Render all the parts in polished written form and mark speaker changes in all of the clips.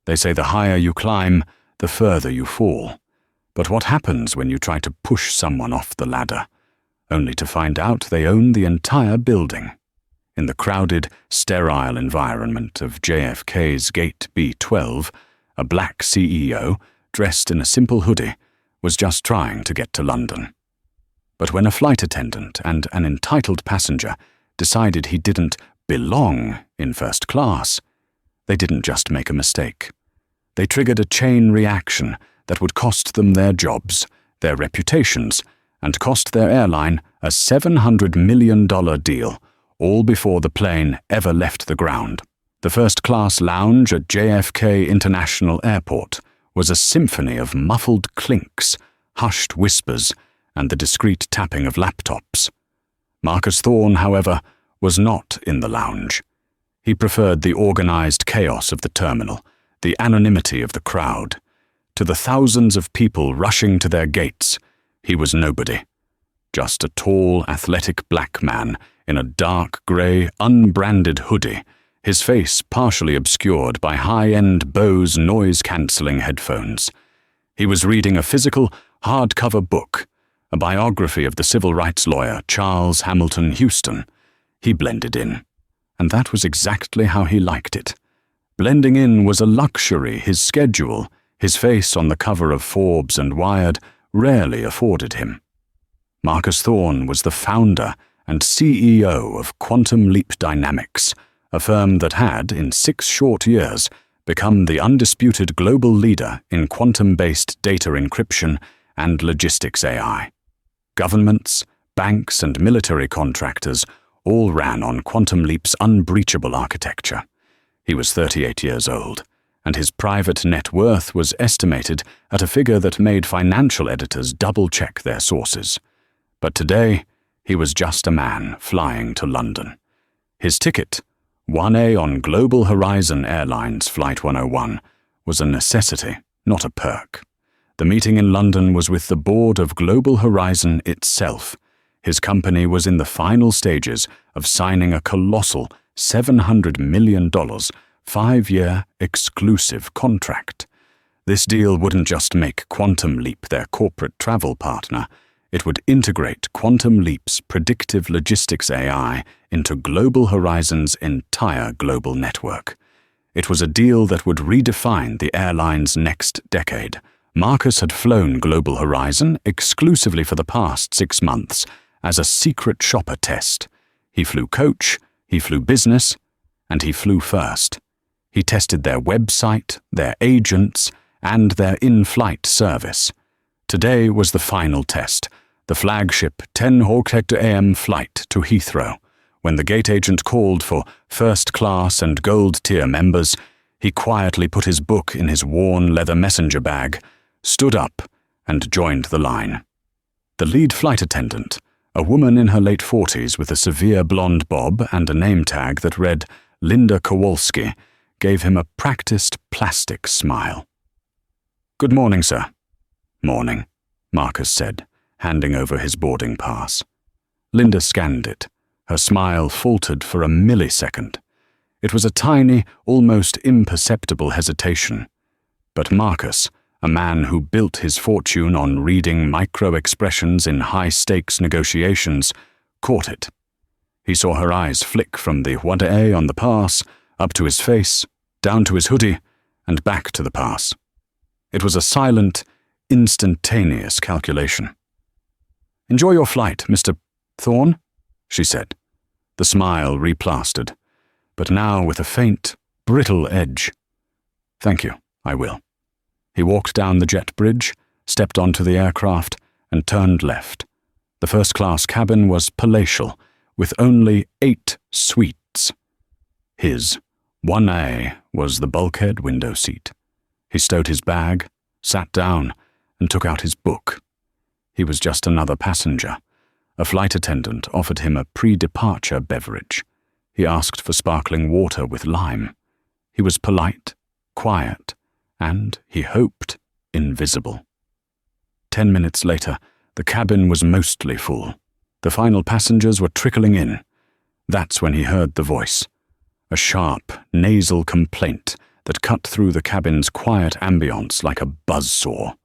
Speaker 1: They say the higher you climb, the further you fall. But what happens when you try to push someone off the ladder, only to find out they own the entire building? In the crowded, sterile environment of JFK's Gate B12, a black CEO, dressed in a simple hoodie, was just trying to get to London. But when a flight attendant and an entitled passenger decided he didn't belong in first class, they didn't just make a mistake. They triggered a chain reaction that would cost them their jobs, their reputations, and cost their airline a $700 million deal, all before the plane ever left the ground. The first-class lounge at JFK International Airport was a symphony of muffled clinks, hushed whispers, and the discreet tapping of laptops. Marcus Thorne, however, was not in the lounge. He preferred the organized chaos of the terminal, the anonymity of the crowd. To the thousands of people rushing to their gates, he was nobody. Just a tall, athletic black man in a dark grey, unbranded hoodie, his face partially obscured by high-end Bose noise-cancelling headphones. He was reading a physical, hardcover book, a biography of the civil rights lawyer Charles Hamilton Houston. He blended in, and that was exactly how he liked it. Blending in was a luxury his schedule, his face on the cover of Forbes and Wired, rarely afforded him. Marcus Thorne was the founder and CEO of Quantum Leap Dynamics, a firm that had, in 6 short years, become the undisputed global leader in quantum-based data encryption and logistics AI. Governments, banks, and military contractors all ran on Quantum Leap's unbreachable architecture. He was 38 years old, and his private net worth was estimated at a figure that made financial editors double-check their sources. But today, he was just a man flying to London. His ticket, 1A on Global Horizon Airlines Flight 101, was a necessity, not a perk. The meeting in London was with the board of Global Horizon itself. His company was in the final stages of signing a colossal $700 million, 5-year exclusive contract. This deal wouldn't just make Quantum Leap their corporate travel partner, it would integrate Quantum Leap's predictive logistics AI into Global Horizon's entire global network. It was a deal that would redefine the airline's next decade. Marcus had flown Global Horizon exclusively for the past 6 months as a secret shopper test. He flew coach, he flew business, and he flew first. He tested their website, their agents, and their in-flight service. Today was the final test, the flagship 10 Hector AM flight to Heathrow. When the gate agent called for first-class and gold-tier members, he quietly put his book in his worn leather messenger bag, stood up, and joined the line. The lead flight attendant, a woman in her late 40s with a severe blonde bob and a name tag that read Linda Kowalski, gave him a practiced plastic smile. "Good morning, sir." "Morning," Marcus said, handing over his boarding pass. Linda scanned it. Her smile faltered for a millisecond. It was a tiny, almost imperceptible hesitation. But Marcus, a man who built his fortune on reading micro-expressions in high-stakes negotiations, caught it. He saw her eyes flick from the "What A" on the pass, up to his face, down to his hoodie, and back to the pass. It was a silent, instantaneous calculation. "Enjoy your flight, Mr. Thorne," she said. The smile replastered, but now with a faint, brittle edge. "Thank you, I will." He walked down the jet bridge, stepped onto the aircraft, and turned left. The first-class cabin was palatial, with only 8 suites. His 1A was the bulkhead window seat. He stowed his bag, sat down, and took out his book. He was just another passenger. A flight attendant offered him a pre-departure beverage. He asked for sparkling water with lime. He was polite, quiet, and, he hoped, invisible. 10 minutes later, the cabin was mostly full. The final passengers were trickling in. That's when he heard the voice. A sharp, nasal complaint that cut through the cabin's quiet ambience like a buzzsaw.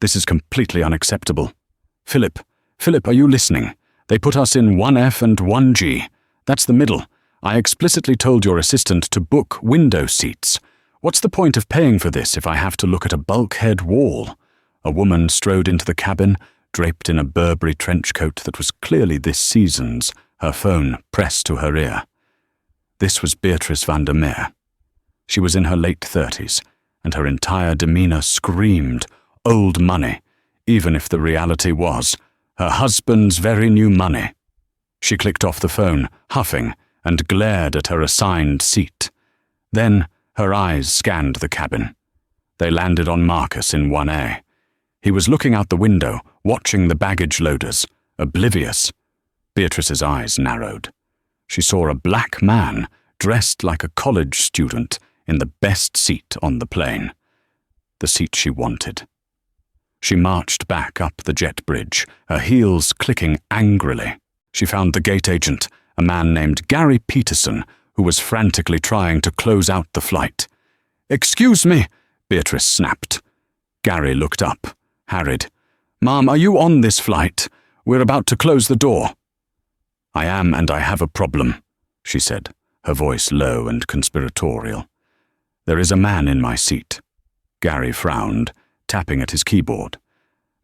Speaker 1: "This is completely unacceptable. Philip, are you listening? They put us in 1F and 1G. That's the middle. I explicitly told your assistant to book window seats. What's the point of paying for this if I have to look at a bulkhead wall?" A woman strode into the cabin, draped in a Burberry trench coat that was clearly this season's, her phone pressed to her ear. This was Beatrice van der Meer. She was in her late 30s, and her entire demeanor screamed old money, even if the reality was her husband's very new money. She clicked off the phone, huffing, and glared at her assigned seat. Then her eyes scanned the cabin. They landed on Marcus in 1A. He was looking out the window, watching the baggage loaders, oblivious. Beatrice's eyes narrowed. She saw a black man, dressed like a college student, in the best seat on the plane. The seat she wanted. She marched back up the jet bridge, her heels clicking angrily. She found the gate agent, a man named Gary Peterson, who was frantically trying to close out the flight. "Excuse me," Beatrice snapped. Gary looked up, harried. "Ma'am, are you on this flight? We're about to close the door." "I am, and I have a problem," she said, her voice low and conspiratorial. "There is a man in my seat." Gary frowned, tapping at his keyboard.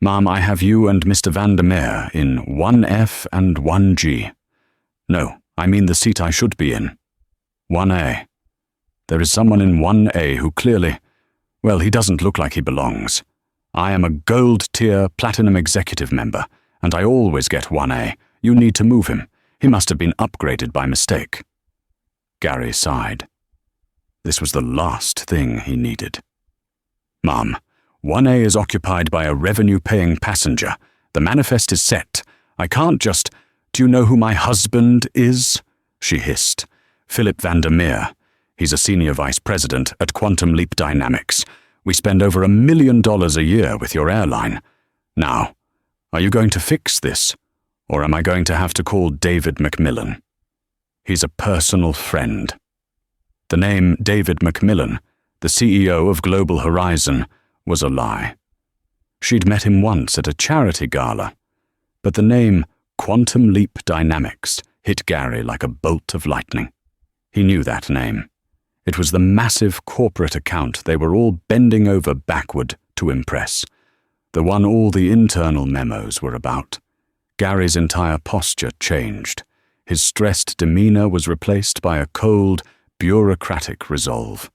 Speaker 1: "Ma'am, I have you and Mr. van der Meer in 1F and 1G. No, I mean the seat I should be in. 1A. There is someone in 1A who clearly, well, he doesn't look like he belongs. I am a gold-tier platinum executive member, and I always get 1A. You need to move him. He must have been upgraded by mistake." Gary sighed. This was the last thing he needed. "Ma'am, 1A is occupied by a revenue-paying passenger. The manifest is set. I can't just— Do you know who my husband is?" she hissed. "Philip van der Meer. He's a senior vice president at Quantum Leap Dynamics. We spend over $1 million a year with your airline. Now, are you going to fix this, or am I going to have to call David Macmillan? He's a personal friend." The name David Macmillan, the CEO of Global Horizon, was a lie. She'd met him once at a charity gala, but the name Quantum Leap Dynamics hit Gary like a bolt of lightning. He knew that name. It was the massive corporate account they were all bending over backward to impress, the one all the internal memos were about. Gary's entire posture changed. His stressed demeanor was replaced by a cold, bureaucratic resolve.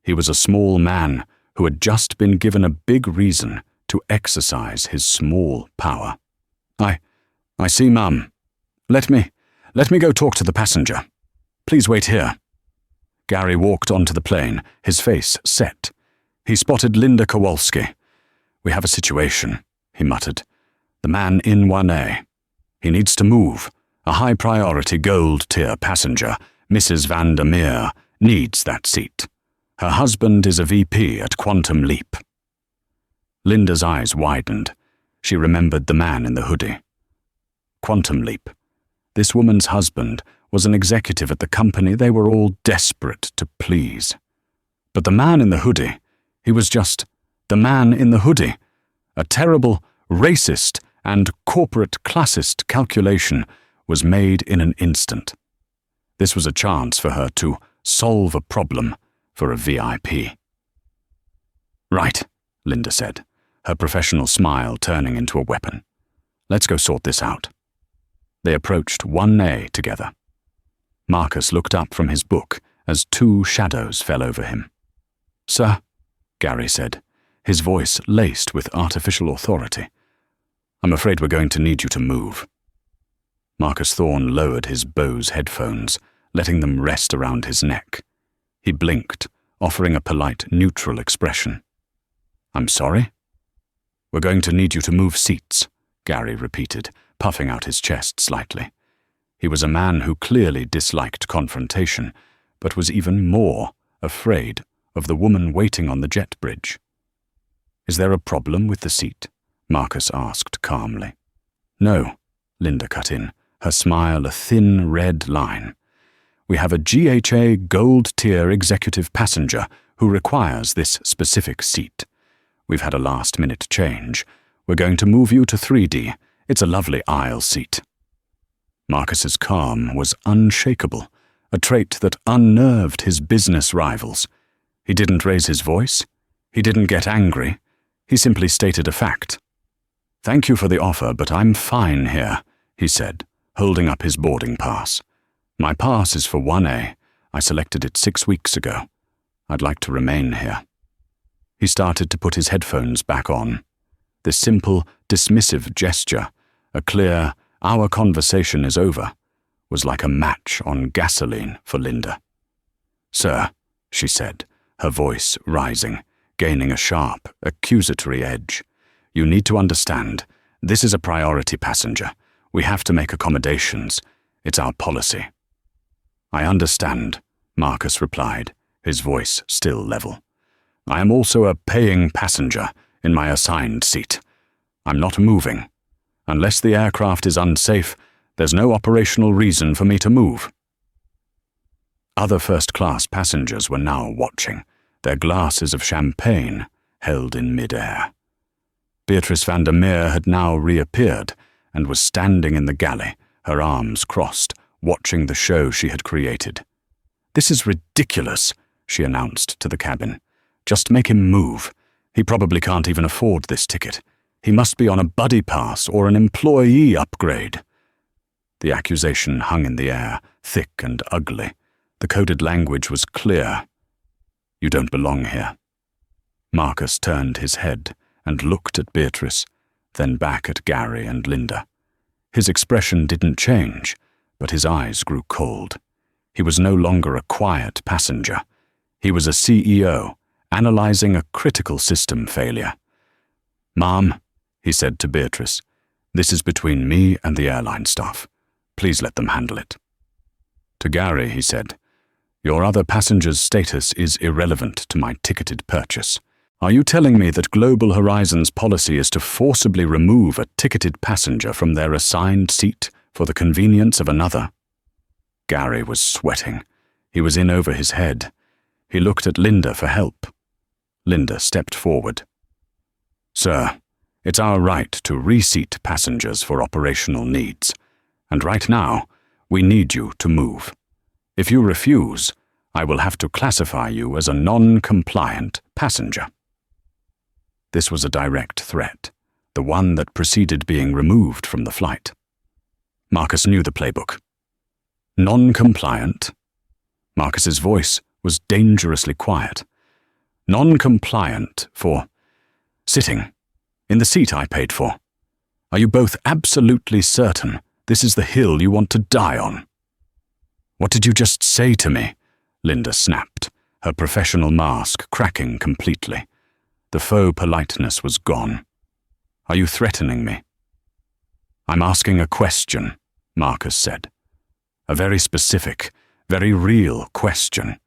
Speaker 1: He was a small man who had just been given a big reason to exercise his small power. I see, Mum. Let me go talk to the passenger. Please wait here." Gary walked onto the plane, his face set. He spotted Linda Kowalski. "We have a situation," he muttered. "The man in 1A. He needs to move. A high-priority gold-tier passenger, Mrs. van der Meer, needs that seat. Her husband is a VP at Quantum Leap." Linda's eyes widened. She remembered the man in the hoodie. Quantum Leap. This woman's husband was an executive at the company they were all desperate to please. But the man in the hoodie, he was just the man in the hoodie. A terrible, racist, and corporate classist calculation was made in an instant. This was a chance for her to solve a problem for a VIP. "Right," Linda said, her professional smile turning into a weapon. "Let's go sort this out." They approached 1A together. Marcus looked up from his book as two shadows fell over him. "Sir," Gary said, his voice laced with artificial authority, "I'm afraid we're going to need you to move." Marcus Thorne lowered his Bose headphones, letting them rest around his neck. He blinked, offering a polite, neutral expression. "I'm sorry?" "We're going to need you to move seats," Gary repeated, puffing out his chest slightly. He was a man who clearly disliked confrontation, but was even more afraid of the woman waiting on the jet bridge. "Is there a problem with the seat?" Marcus asked calmly. "No," Linda cut in, her smile a thin red line. We have a GHA Gold-tier executive passenger who requires this specific seat. We've had a last-minute change. We're going to move you to 3D. It's a lovely aisle seat." Marcus's calm was unshakable, a trait that unnerved his business rivals. He didn't raise his voice. He didn't get angry. He simply stated a fact. "Thank you for the offer, but I'm fine here," he said, holding up his boarding pass. "My pass is for 1A. I selected it 6 weeks ago. I'd like to remain here." He started to put his headphones back on. This simple, dismissive gesture, a clear, "our conversation is over," was like a match on gasoline for Linda. "Sir," she said, her voice rising, gaining a sharp, accusatory edge, "you need to understand, this is a priority passenger. We have to make accommodations. It's our policy." "I understand," Marcus replied, his voice still level. "I am also a paying passenger in my assigned seat. I'm not moving. Unless the aircraft is unsafe, there's no operational reason for me to move." Other first-class passengers were now watching, their glasses of champagne held in mid-air. Beatrice van der Meer had now reappeared and was standing in the galley, her arms crossed, watching the show she had created. "This is ridiculous," she announced to the cabin. "Just make him move. He probably can't even afford this ticket. He must be on a buddy pass or an employee upgrade." The accusation hung in the air, thick and ugly. The coded language was clear. "You don't belong here." Marcus turned his head and looked at Beatrice, then back at Gary and Linda. His expression didn't change, but his eyes grew cold. He was no longer a quiet passenger. He was a CEO, analyzing a critical system failure. "Ma'am," he said to Beatrice, "this is between me and the airline staff. Please let them handle it." To Gary, he said, "Your other passenger's status is irrelevant to my ticketed purchase. Are you telling me that Global Horizons' policy is to forcibly remove a ticketed passenger from their assigned seat for the convenience of another?" Gary was sweating. He was in over his head. He looked at Linda for help. Linda stepped forward. "Sir, it's our right to reseat passengers for operational needs, and right now, we need you to move. If you refuse, I will have to classify you as a non-compliant passenger." This was a direct threat, the one that preceded being removed from the flight. Marcus knew the playbook. "Non-compliant?" Marcus's voice was dangerously quiet. "Non-compliant for sitting in the seat I paid for. Are you both absolutely certain this is the hill you want to die on?" "What did you just say to me?" Linda snapped, her professional mask cracking completely. The faux politeness was gone. "Are you threatening me?" "I'm asking a question," Marcus said. "A very specific, very real question.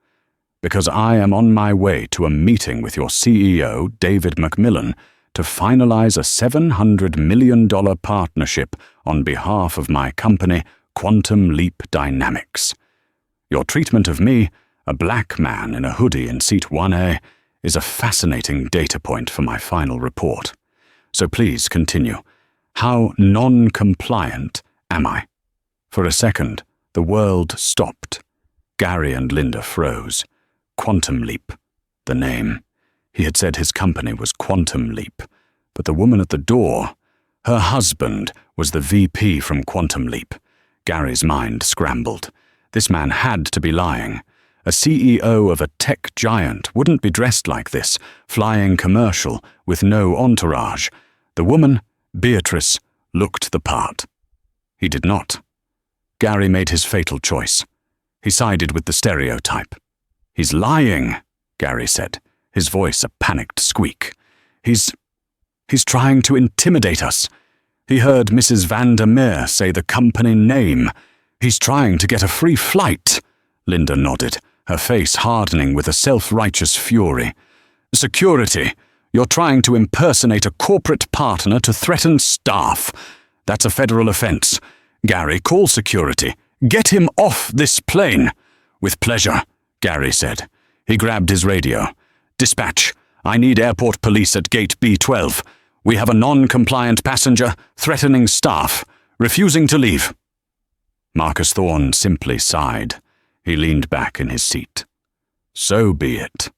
Speaker 1: Because I am on my way to a meeting with your CEO, David Macmillan, to finalize a $700 million partnership on behalf of my company, Quantum Leap Dynamics. Your treatment of me, a black man in a hoodie in seat 1A, is a fascinating data point for my final report. So please continue. How non-compliant am I?" For a second, the world stopped. Gary and Linda froze. Quantum Leap, the name. He had said his company was Quantum Leap, but the woman at the door, her husband, was the VP from Quantum Leap. Gary's mind scrambled. This man had to be lying. A CEO of a tech giant wouldn't be dressed like this, flying commercial, with no entourage. The woman, Beatrice, looked the part. He did not. Gary made his fatal choice. He sided with the stereotype. "He's lying," Gary said, his voice a panicked squeak. He's trying to intimidate us. He heard Mrs. van der Meer say the company name. He's trying to get a free flight." Linda nodded, her face hardening with a self-righteous fury. "Security, you're trying to impersonate a corporate partner to threaten staff. That's a federal offense. Gary, call security. Get him off this plane." "With pleasure," Gary said. He grabbed his radio. "Dispatch, I need airport police at gate B12. We have a non-compliant passenger threatening staff, refusing to leave." Marcus Thorne simply sighed. He leaned back in his seat. So be it.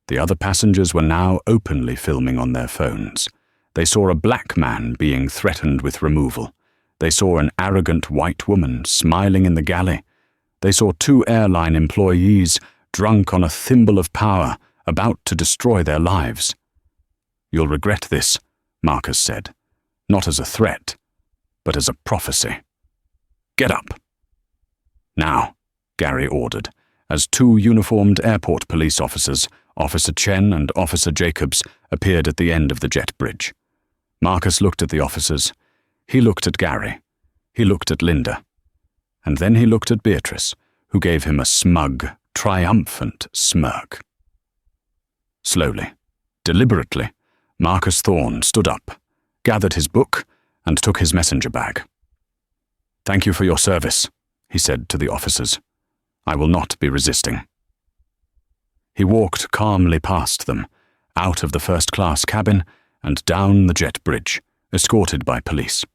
Speaker 1: The other passengers were now openly filming on their phones. They saw a black man being threatened with removal. They saw an arrogant white woman smiling in the galley. They saw 2 airline employees drunk on a thimble of power, about to destroy their lives. "You'll regret this," Marcus said, not as a threat, but as a prophecy. "Get up." "Now," Gary ordered, as 2 uniformed airport police officers, Officer Chen and Officer Jacobs, appeared at the end of the jet bridge. Marcus looked at the officers. He looked at Gary. He looked at Linda. And then he looked at Beatrice, who gave him a smug, triumphant smirk. Slowly, deliberately, Marcus Thorne stood up, gathered his book, and took his messenger bag. "Thank you for your service," he said to the officers. "I will not be resisting." He walked calmly past them, out of the first-class cabin and down the jet bridge, escorted by police.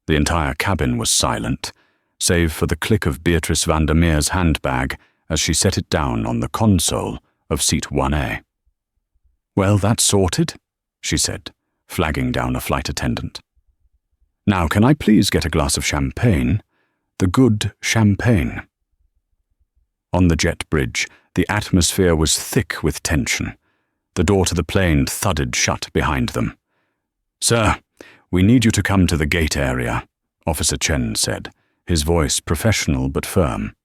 Speaker 1: The entire cabin was silent, save for the click of Beatrice Vandermeer's handbag as she set it down on the console of seat 1A. "Well, that's sorted," she said, flagging down a flight attendant. "Now, can I please get a glass of champagne? The good champagne." On the jet bridge, the atmosphere was thick with tension. The door to the plane thudded shut behind them. "Sir, we need you to come to the gate area," Officer Chen said, his voice professional but firm.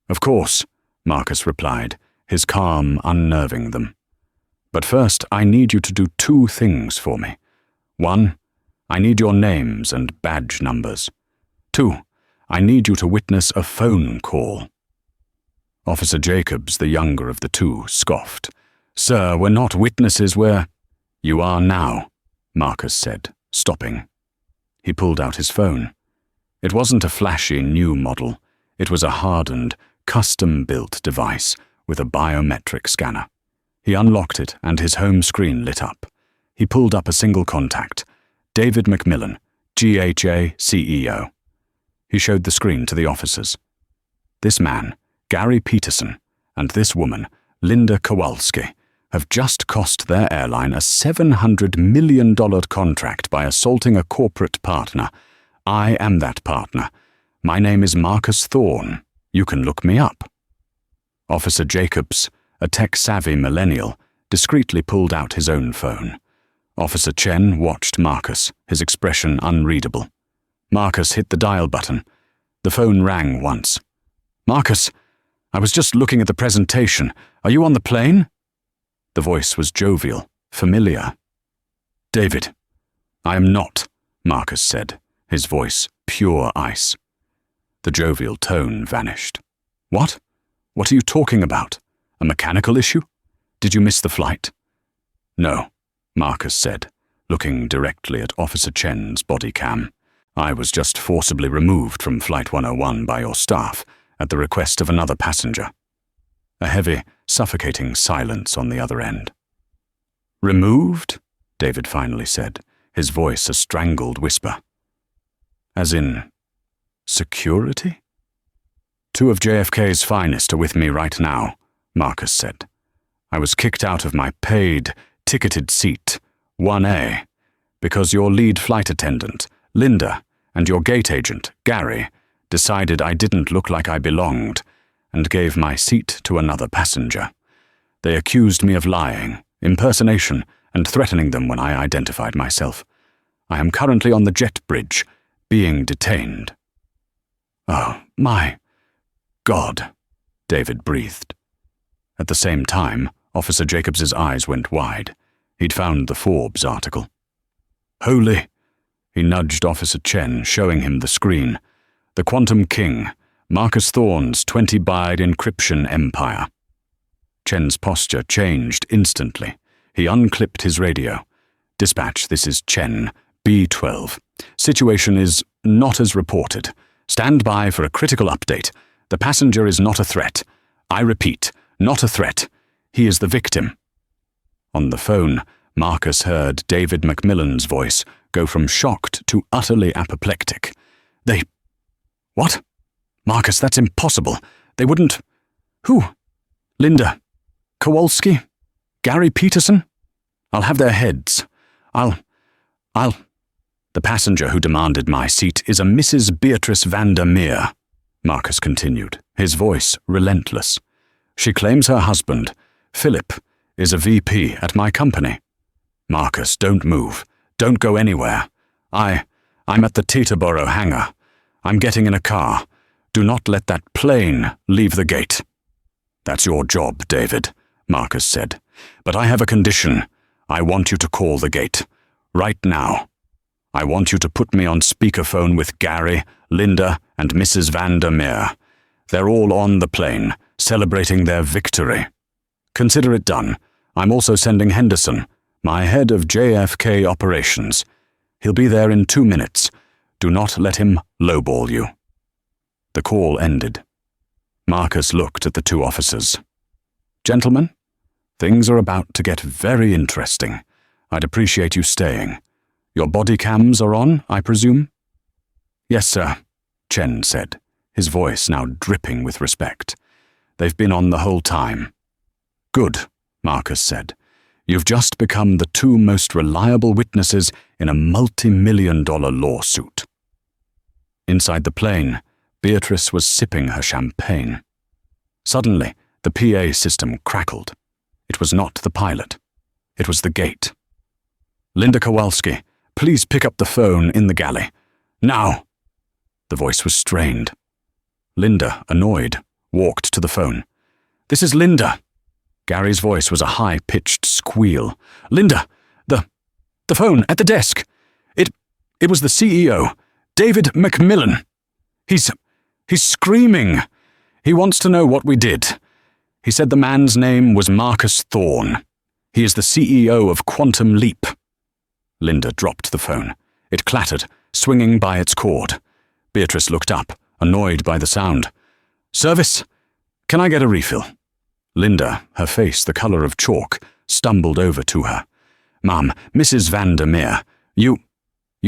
Speaker 1: "Of course," Marcus replied, his calm unnerving them. "But first, I need you to do 2 things for me. 1, I need your names and badge numbers. 2, I need you to witness a phone call." Officer Jacobs, the younger of the 2, scoffed. "Sir, we're not witnesses, we're—" "You are now," Marcus said, stopping. He pulled out his phone. It wasn't a flashy new model. It was a hardened, custom-built device with a biometric scanner. He unlocked it and his home screen lit up. He pulled up a single contact, David McMillan, GHA CEO. He showed the screen to the officers. This man, Gary Peterson, and this woman, Linda Kowalski, have just cost their airline a $700 million contract by assaulting a corporate partner. I am that partner. My name is Marcus Thorne. You can look me up. Officer Jacobs, a tech-savvy millennial, discreetly pulled out his own phone. Officer Chen watched Marcus, his expression unreadable. Marcus hit the dial button. The phone rang once. "Marcus, I was just looking at the presentation. Are you on the plane?" The voice was jovial, familiar. "David." "I am not," Marcus said, his voice pure ice. The jovial tone vanished. "What? What are you talking about? A mechanical issue? Did you miss the flight?" "No," Marcus said, looking directly at Officer Chen's body cam. "I was just forcibly removed from Flight 101 by your staff at the request of another passenger." A heavy, suffocating silence on the other end. "Removed?" David finally said, his voice a strangled whisper. "As in, security?" "2 of JFK's finest are with me right now," Marcus said. "I was kicked out of my paid, ticketed seat, 1A, because your lead flight attendant, Linda, and your gate agent, Gary, decided I didn't look like I belonged, and gave my seat to another passenger. They accused me of lying, impersonation, and threatening them when I identified myself. I am currently on the jet bridge, being detained." "Oh, my God," David breathed. At the same time, Officer Jacobs's eyes went wide. He'd found the Forbes article. "Holy," he nudged Officer Chen, showing him the screen. "The Quantum King, Marcus Thorne's 20-byte encryption empire." Chen's posture changed instantly. He unclipped his radio. "Dispatch, this is Chen, B12. Situation is not as reported. Stand by for a critical update. The passenger is not a threat. I repeat, not a threat. He is the victim." On the phone, Marcus heard David Macmillan's voice go from shocked to utterly apoplectic. "They... What? Marcus, that's impossible. They wouldn't... Who? Linda? Kowalski? Gary Peterson? I'll have their heads. I'll... The passenger who demanded my seat is a Mrs. Beatrice Vandermeer," Marcus continued, his voice relentless. "She claims her husband, Philip, is a VP at my company. Marcus, don't move. Don't go anywhere. I'm at the Teterboro hangar. I'm getting in a car. Do not let that plane leave the gate." "That's your job, David," Marcus said. "But I have a condition. I want you to call the gate. Right now. I want you to put me on speakerphone with Gary, Linda, and Mrs. Vandermeer. They're all on the plane, celebrating their victory. Consider it done. I'm also sending Henderson, my head of JFK operations. He'll be there in 2 minutes. Do not let him lowball you." The call ended. Marcus looked at the two officers. "Gentlemen, things are about to get very interesting. I'd appreciate you staying. Your body cams are on, I presume?" "Yes, sir," Chen said, his voice now dripping with respect. "They've been on the whole time." "Good," Marcus said. "You've just become the two most reliable witnesses in a multi-million-dollar lawsuit." Inside the plane, Beatrice was sipping her champagne. Suddenly, the PA system crackled. It was not the pilot. It was the gate. "Linda Kowalski, please pick up the phone in the galley. Now!" The voice was strained. Linda, annoyed, walked to the phone. "This is Linda." Gary's voice was a high-pitched squeal. "Linda, the phone at the desk. It was the CEO, David Macmillan. He's screaming. He wants to know what we did. He said the man's name was Marcus Thorne. He is the CEO of Quantum Leap." Linda dropped the phone. It clattered, swinging by its cord. Beatrice looked up, annoyed by the sound. "Service? Can I get a refill?" Linda, her face the color of chalk, stumbled over to her. "Ma'am, Mrs. Vandermeer, you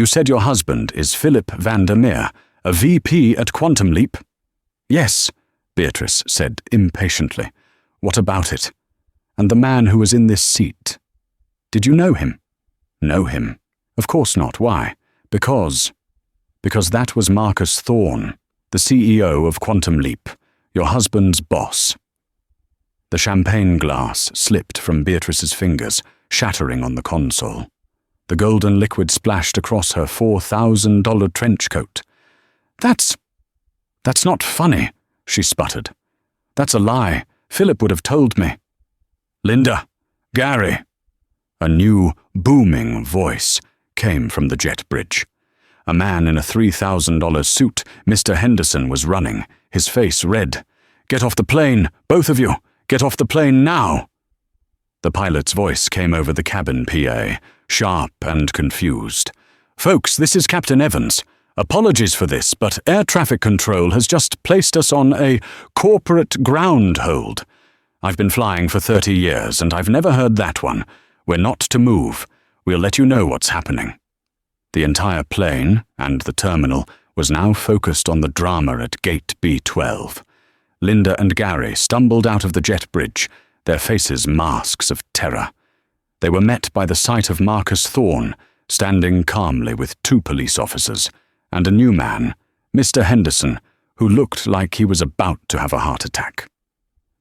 Speaker 1: said your husband is Philip Vandermeer, a VP at Quantum Leap?" "Yes," Beatrice said impatiently. "What about it? And the man who was in this seat? Did you know him?" "Know him? Of course not. Why?" Because that was Marcus Thorne, the CEO of Quantum Leap, your husband's boss." The champagne glass slipped from Beatrice's fingers, shattering on the console. The golden liquid splashed across her $4,000 trench coat. That's not funny," she sputtered. "That's a lie. Philip would have told me." "Linda, Gary." A new, booming voice came from the jet bridge. A man in a $3,000 suit, Mr. Henderson, was running, his face red. "Get off the plane, both of you! Get off the plane now!" The pilot's voice came over the cabin PA, sharp and confused. "Folks, this is Captain Evans. Apologies for this, but air traffic control has just placed us on a corporate ground hold. I've been flying for 30 years, and I've never heard that one. We're not to move. We'll let you know what's happening." The entire plane, and the terminal, was now focused on the drama at Gate B12. Linda and Gary stumbled out of the jet bridge, their faces masks of terror. They were met by the sight of Marcus Thorne, standing calmly with 2 police officers, and a new man, Mr. Henderson, who looked like he was about to have a heart attack.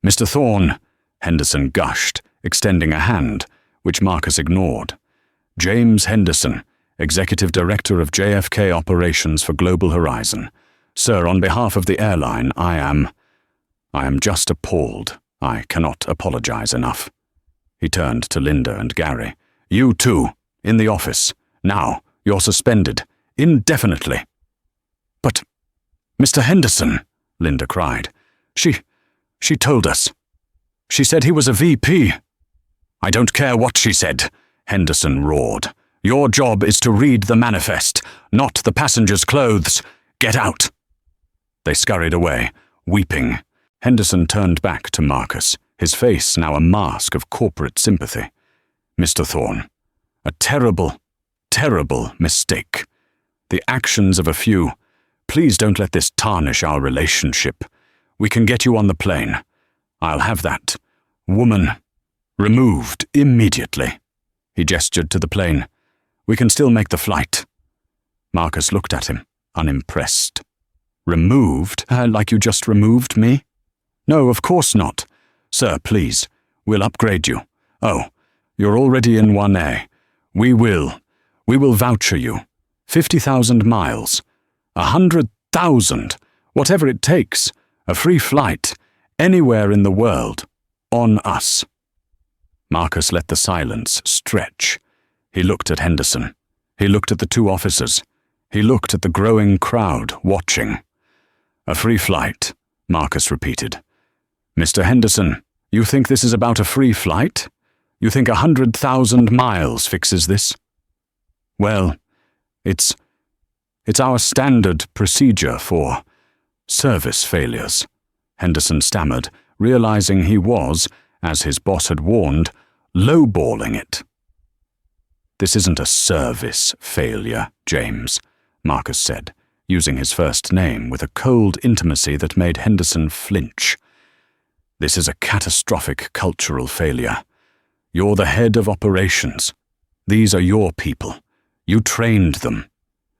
Speaker 1: "Mr. Thorne," Henderson gushed, extending a hand, which Marcus ignored. "James Henderson, Executive Director of JFK Operations for Global Horizon. Sir, on behalf of the airline, I am just appalled. I cannot apologize enough." He turned to Linda and Gary. "You too, in the office. Now, you're suspended, indefinitely." "But, Mr. Henderson," Linda cried. She told us. She said he was a VP." "I don't care what she said," Henderson roared. "Your job is to read the manifest, not the passenger's clothes. Get out." They scurried away, weeping. Henderson turned back to Marcus, his face now a mask of corporate sympathy. Mr. Thorne, a terrible, terrible mistake. The actions of a few. Please don't let this tarnish our relationship. We can get you on the plane. I'll have that woman removed immediately. He gestured to the plane. We can still make the flight. Marcus looked at him, unimpressed. Removed? Like you just removed me? No, of course not. Sir, please. We'll upgrade you. Oh, you're already in 1A. We will voucher you. 50,000 miles. 100,000. Whatever it takes. A free flight. Anywhere in the world. On us. Marcus let the silence stretch. He looked at Henderson. He looked at the two officers. He looked at the growing crowd watching. A free flight, Marcus repeated. Mr. Henderson, you think this is about a free flight? You think 100,000 miles fixes this? Well, it's our standard procedure for service failures, Henderson stammered, realizing he was, as his boss had warned, lowballing it. This isn't a service failure, James, Marcus said, using his first name with a cold intimacy that made Henderson flinch. This is a catastrophic cultural failure. You're the head of operations. These are your people. You trained them.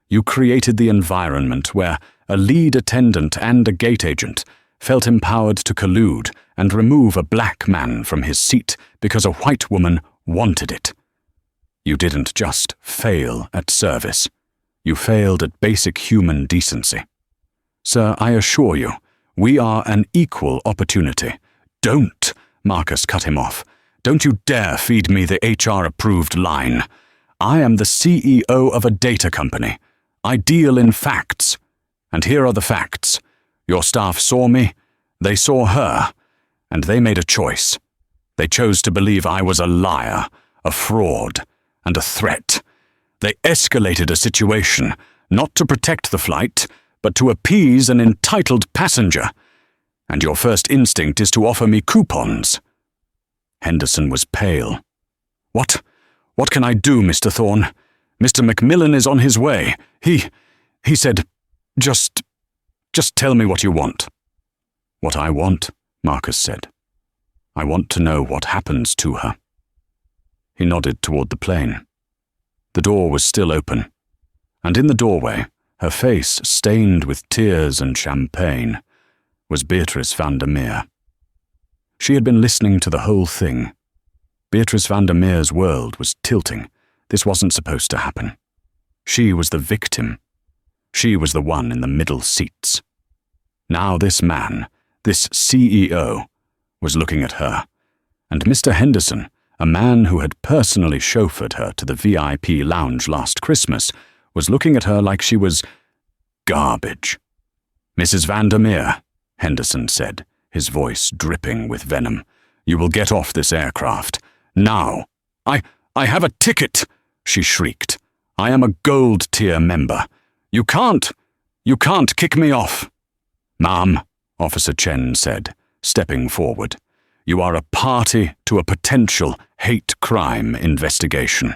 Speaker 1: You created the environment where a lead attendant and a gate agent felt empowered to collude and remove a black man from his seat because a white woman wanted it. You didn't just fail at service. You failed at basic human decency. Sir, I assure you, we are an equal opportunity. Don't, Marcus cut him off. Don't you dare feed me the HR-approved line. I am the CEO of a data company. I deal in facts. And here are the facts. Your staff saw me, they saw her, and they made a choice. They chose to believe I was a liar, a fraud, and a threat. They escalated a situation, not to protect the flight, but to appease an entitled passenger. And your first instinct is to offer me coupons. Henderson was pale. What can I do, Mr. Thorne? Mr. Macmillan is on his way. He said, just tell me what you want. What I want, Marcus said. I want to know what happens to her. He nodded toward the plane. The door was still open, and in the doorway, her face stained with tears and champagne, was Beatrice Vandermeer. She had been listening to the whole thing. Beatrice Vandermeer's world was tilting. This wasn't supposed to happen. She was the victim. She was the one in the middle seats. Now this man, this CEO, was looking at her, and Mr. Henderson, a man who had personally chauffeured her to the VIP lounge last Christmas, was looking at her like she was garbage. Mrs. Vandermeer, Henderson said, his voice dripping with venom, you will get off this aircraft. Now. I have a ticket, she shrieked. I am a gold tier member. You can't kick me off. Ma'am, Officer Chen said, stepping forward. You are a party to a potential hate crime investigation.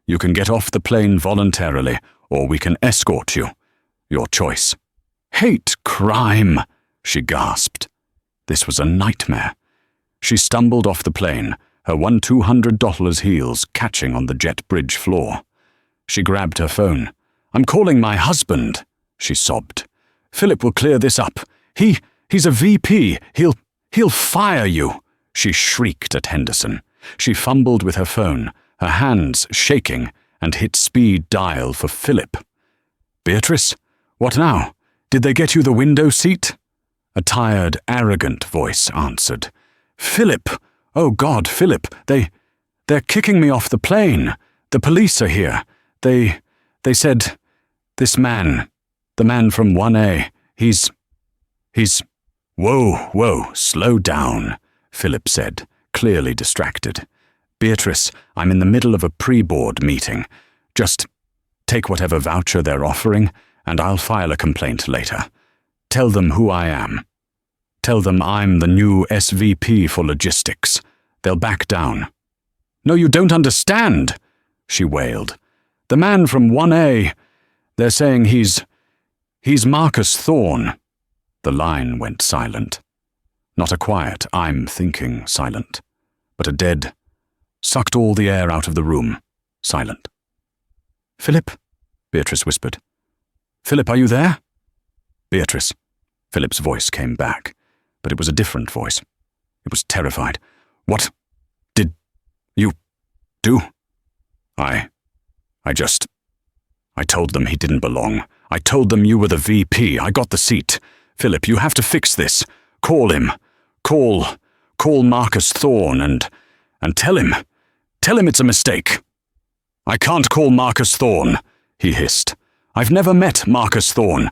Speaker 1: You can get off the plane voluntarily, or we can escort you. Your choice. Hate crime, she gasped. This was a nightmare. She stumbled off the plane, her $200 heels catching on the jet bridge floor. She grabbed her phone. I'm calling my husband, she sobbed. Philip will clear this up. He's a VP. He'll fire you, she shrieked at Henderson. She fumbled with her phone, her hands shaking, and hit speed dial for Philip. Beatrice? What now? Did they get you the window seat? A tired, arrogant voice answered. Philip! Oh God, Philip! They're kicking me off the plane. The police are here. They said, this man, the man from 1A, he's... Whoa, slow down, Philip said, clearly distracted. Beatrice, I'm in the middle of a pre-board meeting. Just take whatever voucher they're offering, and I'll file a complaint later. Tell them who I am. Tell them I'm the new SVP for logistics. They'll back down." "No, you don't understand," she wailed. "The man from 1A, they're saying he's Marcus Thorne." The line went silent. Not a quiet, I'm thinking silent, but a dead, sucked all the air out of the room, silent. "Philip," Beatrice whispered. "Philip, are you there?" "Beatrice." Philip's voice came back, but it was a different voice. It was terrified. "What did you do?" I told them he didn't belong. I told them you were the VP. I got the seat. Philip, you have to fix this. Call him. Call Marcus Thorne and tell him it's a mistake." "I can't call Marcus Thorne," he hissed. "I've never met Marcus Thorne.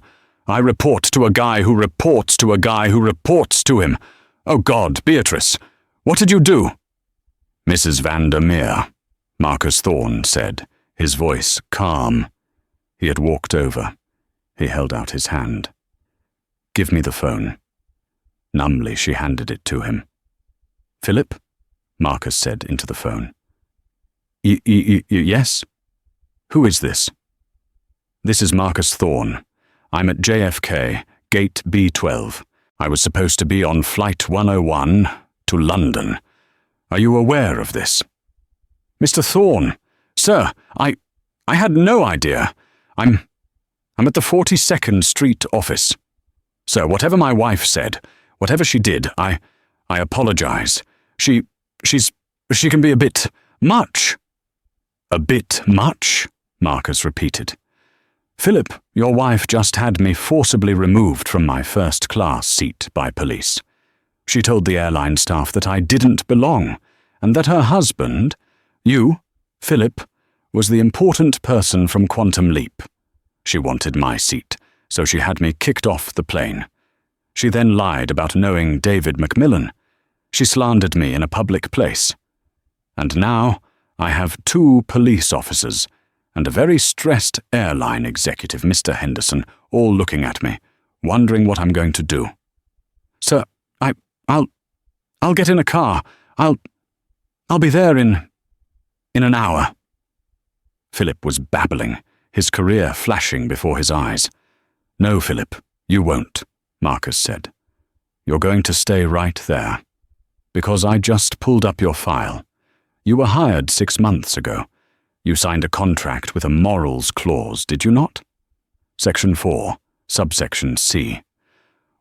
Speaker 1: I report to a guy who reports to a guy who reports to him. Oh God, Beatrice, what did you do?" "Mrs. Vandermeer," Marcus Thorne said, his voice calm. He had walked over. He held out his hand. "Give me the phone." Numbly, she handed it to him. "Philip?" Marcus said into the phone. Yes? Who is this?" "This is Marcus Thorne. I'm at JFK, gate B12. I was supposed to be on flight 101 to London. Are you aware of this?" "Mr. Thorne, sir, I had no idea. I'm at the 42nd Street office. Sir, whatever my wife said, whatever she did, I apologize. She can be a bit much." "A bit much?" Marcus repeated. "Philip, your wife just had me forcibly removed from my first-class seat by police. She told the airline staff that I didn't belong, and that her husband, you, Philip, was the important person from Quantum Leap. She wanted my seat, so she had me kicked off the plane. She then lied about knowing David Macmillan. She slandered me in a public place. And now I have 2 police officers and a very stressed airline executive, Mr. Henderson, all looking at me, wondering what I'm going to do. Sir, I'll get in a car. I'll be there in an hour." Philip was babbling, his career flashing before his eyes. "No, Philip, you won't," Marcus said. "You're going to stay right there. Because I just pulled up your file. You were hired 6 months ago. You signed a contract with a morals clause, did you not? Section 4, subsection C.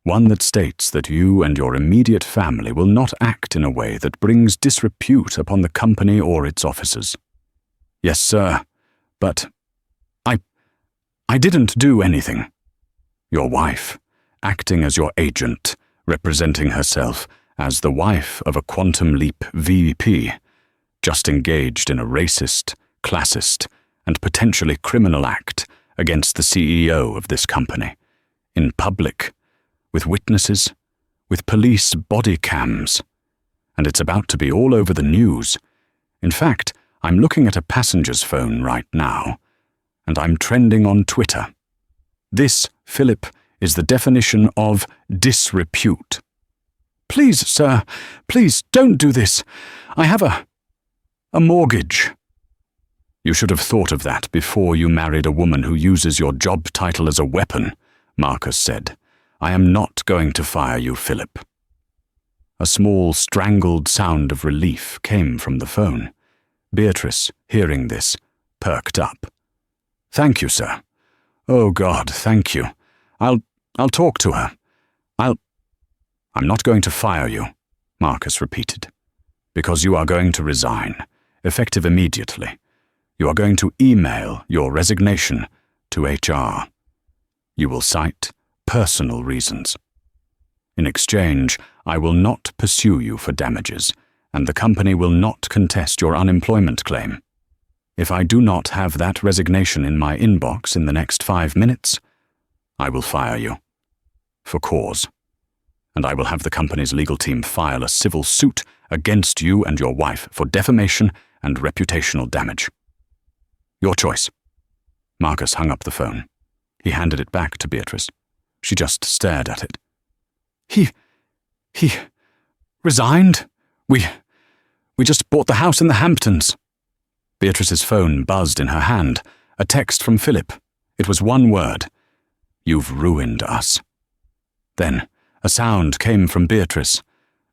Speaker 1: One that states that you and your immediate family will not act in a way that brings disrepute upon the company or its officers." "Yes, sir, but I didn't do anything." "Your wife, acting as your agent, representing herself as the wife of a Quantum Leap VP, just engaged in a racist, classist, and potentially criminal act against the CEO of this company, in public, with witnesses, with police body cams. And it's about to be all over the news. In fact, I'm looking at a passenger's phone right now, and I'm trending on Twitter. This, Philip, is the definition of disrepute." "Please, sir, please don't do this. I have a mortgage." "You should have thought of that before you married a woman who uses your job title as a weapon," Marcus said. "I am not going to fire you, Philip." A small, strangled sound of relief came from the phone. Beatrice, hearing this, perked up. "Thank you, sir. Oh, God, thank you. I'll talk to her. I'm not going to fire you," Marcus repeated, "because you are going to resign, effective immediately. You are going to email your resignation to HR. You will cite personal reasons. In exchange, I will not pursue you for damages, and the company will not contest your unemployment claim. If I do not have that resignation in my inbox in the next 5 minutes, I will fire you. For cause. And I will have the company's legal team file a civil suit against you and your wife for defamation and reputational damage. Your choice." Marcus hung up the phone. He handed it back to Beatrice. She just stared at it. He resigned? We just bought the house in the Hamptons." Beatrice's phone buzzed in her hand, a text from Philip. It was one word. "You've ruined us." Then a sound came from Beatrice,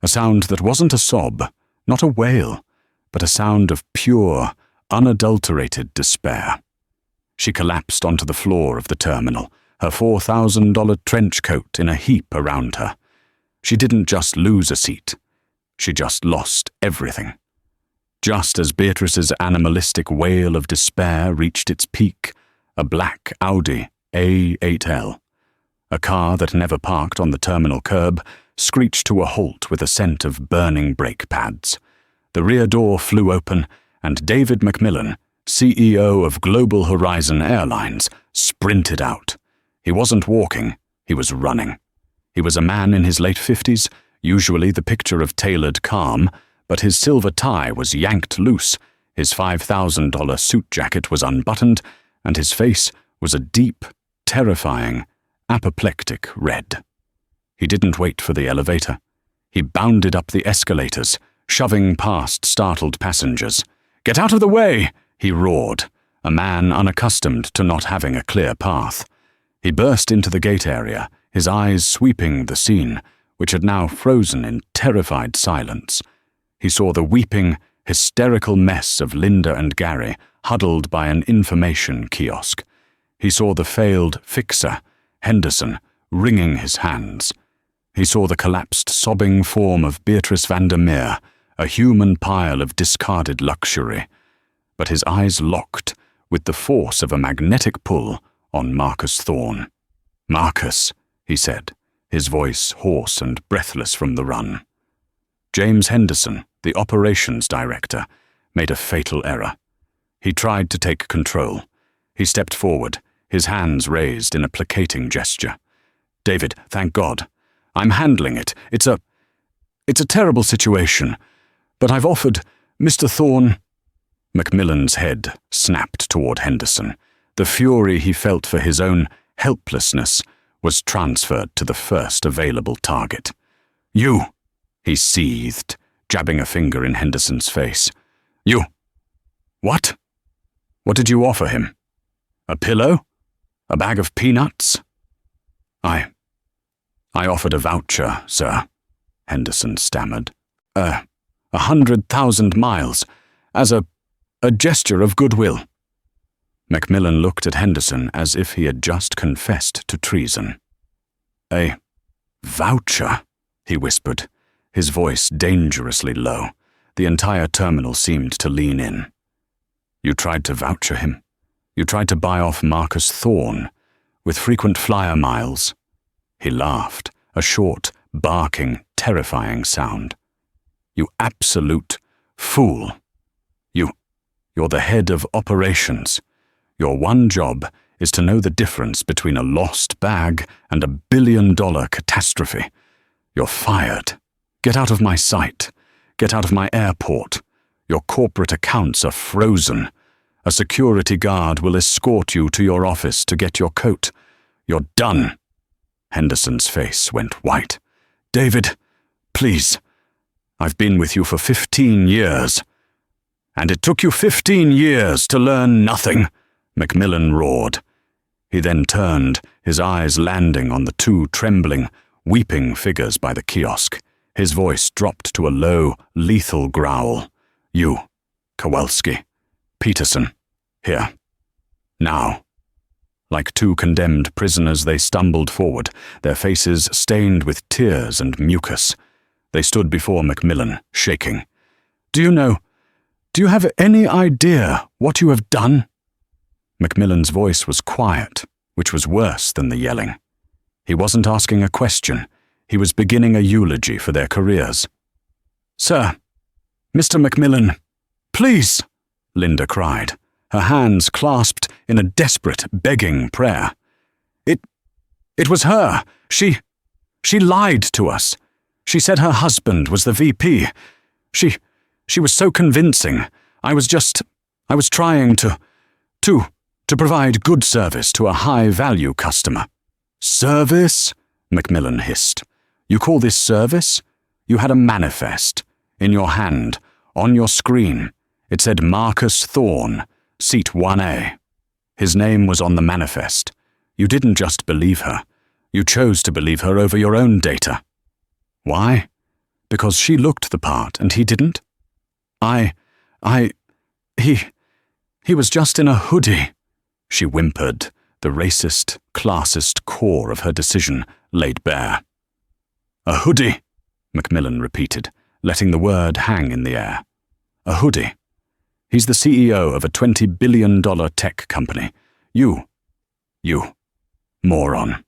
Speaker 1: a sound that wasn't a sob, not a wail, but a sound of pure, unadulterated despair. She collapsed onto the floor of the terminal, her $4,000 trench coat in a heap around her. She didn't just lose a seat. She just lost everything. Just as Beatrice's animalistic wail of despair reached its peak, a black Audi A8L, a car that never parked on the terminal curb, screeched to a halt with a scent of burning brake pads. The rear door flew open, and David Macmillan, CEO of Global Horizon Airlines, sprinted out. He wasn't walking, he was running. He was a man in his late 50s, usually the picture of tailored calm, but his silver tie was yanked loose, his $5,000 suit jacket was unbuttoned, and his face was a deep, terrifying, apoplectic red. He didn't wait for the elevator. He bounded up the escalators, shoving past startled passengers. "Get out of the way!" he roared, a man unaccustomed to not having a clear path. He burst into the gate area, his eyes sweeping the scene, which had now frozen in terrified silence. He saw the weeping, hysterical mess of Linda and Gary huddled by an information kiosk. He saw the failed fixer, Henderson, wringing his hands. He saw the collapsed, sobbing form of Beatrice Vandermeer, a human pile of discarded luxury. But his eyes locked with the force of a magnetic pull on Marcus Thorne. "Marcus," he said, his voice hoarse and breathless from the run. James Henderson, the operations director, made a fatal error. He tried to take control. He stepped forward, his hands raised in a placating gesture. "David, thank God. I'm handling it. It's a terrible situation. But I've offered Mr. Thorne—" Macmillan's head snapped toward Henderson. The fury he felt for his own helplessness was transferred to the first available target. "You!" he seethed, jabbing a finger in Henderson's face. "You! What? What did you offer him? A pillow? A bag of peanuts?" I offered a voucher, sir," Henderson stammered. 100,000 miles, as a gesture of goodwill." Macmillan looked at Henderson as if he had just confessed to treason. "A voucher?" he whispered, his voice dangerously low. The entire terminal seemed to lean in. "You tried to voucher him? You tried to buy off Marcus Thorne, with frequent flyer miles?" He laughed, a short, barking, terrifying sound. "You absolute fool. You're the head of operations. Your one job is to know the difference between a lost bag and $1 billion catastrophe. You're fired. Get out of my sight. Get out of my airport. Your corporate accounts are frozen. A security guard will escort you to your office to get your coat. You're done." Henderson's face went white. "David, please. I've been with you for 15 years. And it took you 15 years to learn nothing," Macmillan roared. He then turned, his eyes landing on the two trembling, weeping figures by the kiosk. His voice dropped to a low, lethal growl. "You, Kowalski, Peterson, here. Now." Like two condemned prisoners, they stumbled forward, their faces stained with tears and mucus. They stood before Macmillan, shaking. Do you have any idea what you have done?" Macmillan's voice was quiet, which was worse than the yelling. He wasn't asking a question. He was beginning a eulogy for their careers. "Sir, Mr. Macmillan, please," Linda cried, her hands clasped in a desperate, begging prayer. It was her. She lied to us. She said her husband was the VP. She was so convincing. I was trying to provide good service to a high-value customer." "Service?" Macmillan hissed. "You call this service? You had a manifest. In your hand, on your screen, it said Marcus Thorne, seat 1A. His name was on the manifest. You didn't just believe her. You chose to believe her over your own data. Why? Because she looked the part and he didn't? He was just in a hoodie, she whimpered, the racist, classist core of her decision laid bare. A hoodie, Macmillan repeated, letting the word hang in the air. A hoodie. He's the CEO of a $20 billion tech company. You, moron.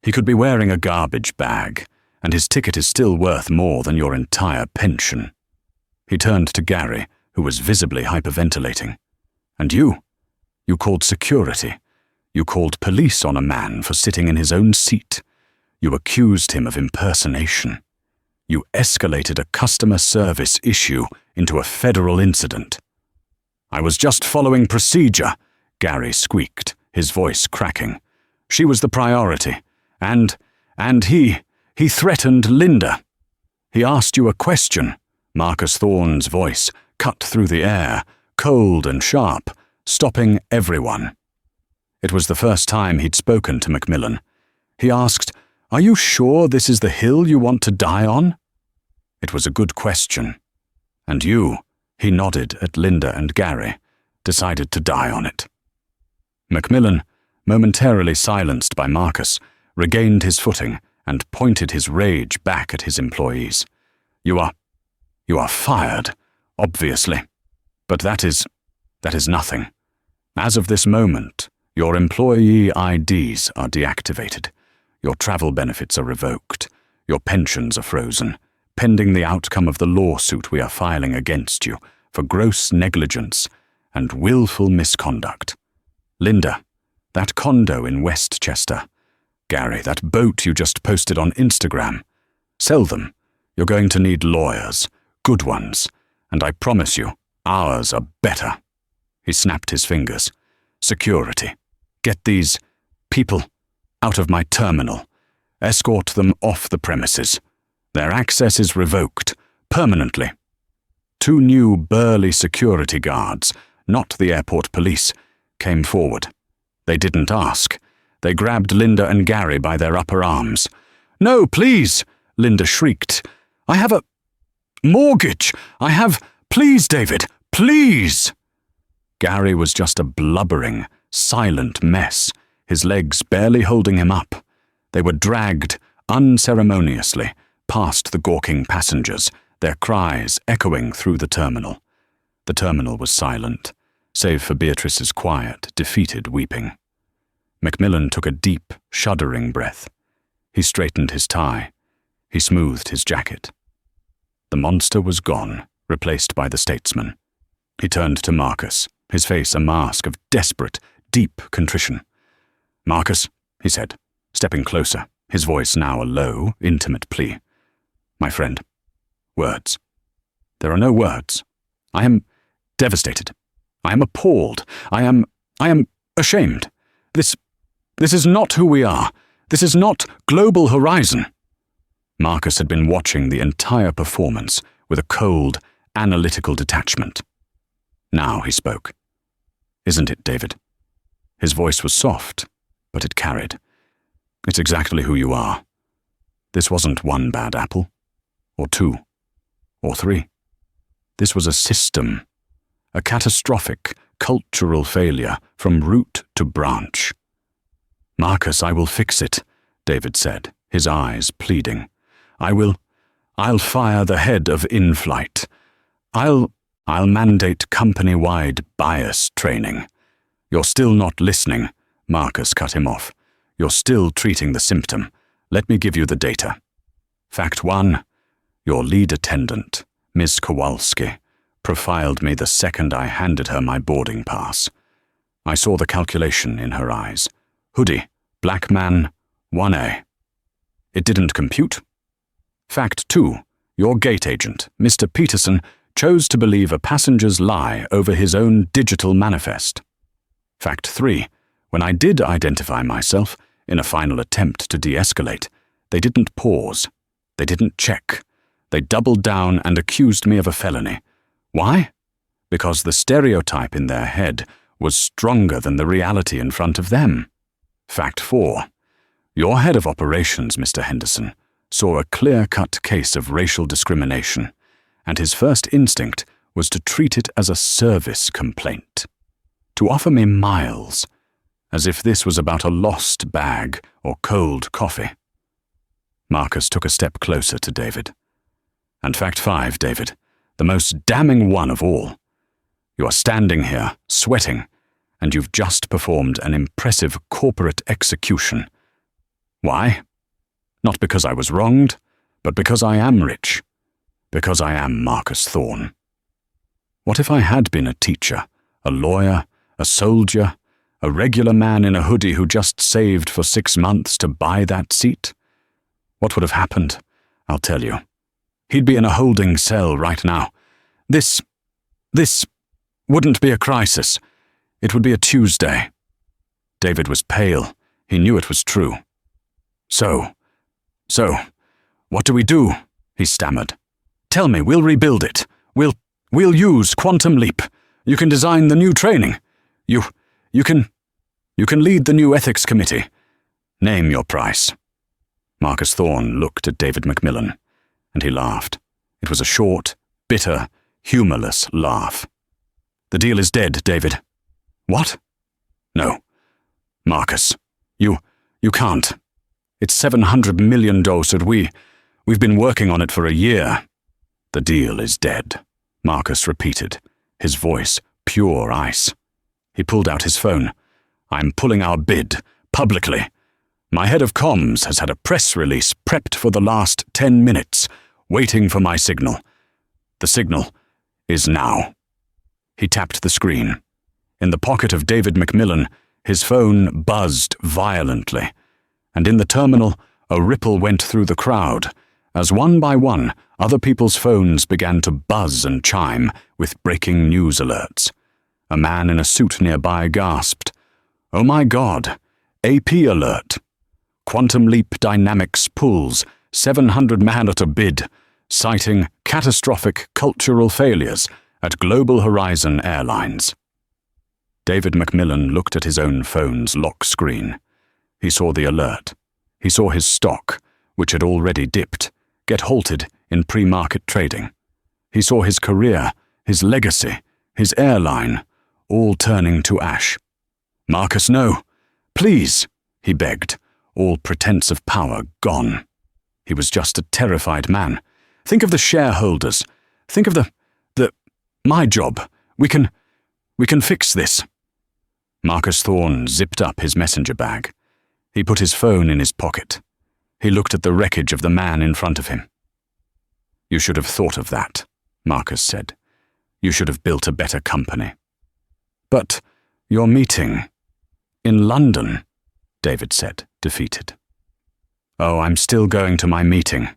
Speaker 1: He could be wearing a garbage bag, and his ticket is still worth more than your entire pension. He turned to Gary, who was visibly hyperventilating. And you called security. You called police on a man for sitting in his own seat. You accused him of impersonation. You escalated a customer service issue into a federal incident. I was just following procedure, Gary squeaked, his voice cracking. She was the priority, and he threatened Linda. He asked you a question. Marcus Thorne's voice cut through the air, cold and sharp, stopping everyone. It was the first time he'd spoken to Macmillan. He asked, "Are you sure this is the hill you want to die on?" It was a good question. And you, he nodded at Linda and Gary, decided to die on it. Macmillan, momentarily silenced by Marcus, regained his footing and pointed his rage back at his employees. You are fired, obviously. But that is nothing. As of this moment, your employee IDs are deactivated. Your travel benefits are revoked. Your pensions are frozen, pending the outcome of the lawsuit we are filing against you for gross negligence and willful misconduct. Linda, that condo in Westchester. Gary, that boat you just posted on Instagram. Sell them. You're going to need lawyers, good ones, and I promise you, ours are better. He snapped his fingers. Security. Get these people out of my terminal. Escort them off the premises. Their access is revoked, permanently. 2 new burly security guards, not the airport police, came forward. They didn't ask. They grabbed Linda and Gary by their upper arms. "No, please," Linda shrieked. "I have a mortgage. Please, David, please." Gary was just a blubbering, silent mess, his legs barely holding him up. They were dragged unceremoniously past the gawking passengers, their cries echoing through the terminal. The terminal was silent, save for Beatrice's quiet, defeated weeping. Macmillan took a deep, shuddering breath. He straightened his tie. He smoothed his jacket. The monster was gone, replaced by the statesman. He turned to Marcus, his face a mask of desperate, deep contrition. "Marcus," he said, stepping closer, his voice now a low, intimate plea. "My friend, words. There are no words. I am devastated. I am appalled. I am ashamed. This is not who we are. This is not Global Horizon." Marcus had been watching the entire performance with a cold, analytical detachment. Now he spoke. "Isn't it, David?" His voice was soft, but it carried. "It's exactly who you are. This wasn't one bad apple, or 2, or 3. This was a system, a catastrophic, cultural failure from root to branch." "Marcus, I will fix it," David said, his eyes pleading. I'll fire the head of in-flight. I'll mandate company-wide bias training." "You're still not listening," Marcus cut him off. "You're still treating the symptom. Let me give you the data. Fact 1, your lead attendant, Ms. Kowalski, profiled me the second I handed her my boarding pass. I saw the calculation in her eyes. Hoodie, black man, 1A. It didn't compute. Fact 2, your gate agent, Mr. Peterson, chose to believe a passenger's lie over his own digital manifest. Fact 3, when I did identify myself, in a final attempt to de-escalate, they didn't pause. They didn't check. They doubled down and accused me of a felony. Why? Because the stereotype in their head was stronger than the reality in front of them. Fact 4. Your head of operations, Mr. Henderson, saw a clear-cut case of racial discrimination, and his first instinct was to treat it as a service complaint. To offer me miles, as if this was about a lost bag or cold coffee. Marcus took a step closer to David. And fact 5, David, the most damning one of all. You are standing here, sweating, and you've just performed an impressive corporate execution. Why? Not because I was wronged, but because I am rich. Because I am Marcus Thorne. What if I had been a teacher, a lawyer, a soldier, a regular man in a hoodie who just saved for 6 months to buy that seat? What would have happened? I'll tell you. He'd be in a holding cell right now. This wouldn't be a crisis. It would be a Tuesday. David was pale. He knew it was true. So, what do we do? He stammered. Tell me, we'll rebuild it. We'll use Quantum Leap. You can design the new training. You can lead the new ethics committee. Name your price. Marcus Thorne looked at David Macmillan, and he laughed. It was a short, bitter, humorless laugh. The deal is dead, David. What? No. Marcus, you can't. It's $700 million, and we've been working on it for a year. The deal is dead, Marcus repeated, his voice pure ice. He pulled out his phone. I'm pulling our bid, publicly. My head of comms has had a press release prepped for the last 10 minutes, waiting for my signal. The signal is now. He tapped the screen. In the pocket of David Macmillan, his phone buzzed violently, and in the terminal, a ripple went through the crowd, as one by one, other people's phones began to buzz and chime with breaking news alerts. A man in a suit nearby gasped, "Oh my God, AP alert! Quantum Leap Dynamics pulls $700 million bid, citing catastrophic cultural failures at Global Horizon Airlines." David Macmillan looked at his own phone's lock screen. He saw the alert. He saw his stock, which had already dipped, get halted in pre-market trading. He saw his career, his legacy, his airline, all turning to ash. "Marcus, no. Please," he begged, all pretense of power gone. He was just a terrified man. "Think of the shareholders. Think of my job. We can fix this." Marcus Thorne zipped up his messenger bag. He put his phone in his pocket. He looked at the wreckage of the man in front of him. "You should have thought of that," Marcus said. "You should have built a better company." "But your meeting in London," David said, defeated. "Oh, I'm still going to my meeting,"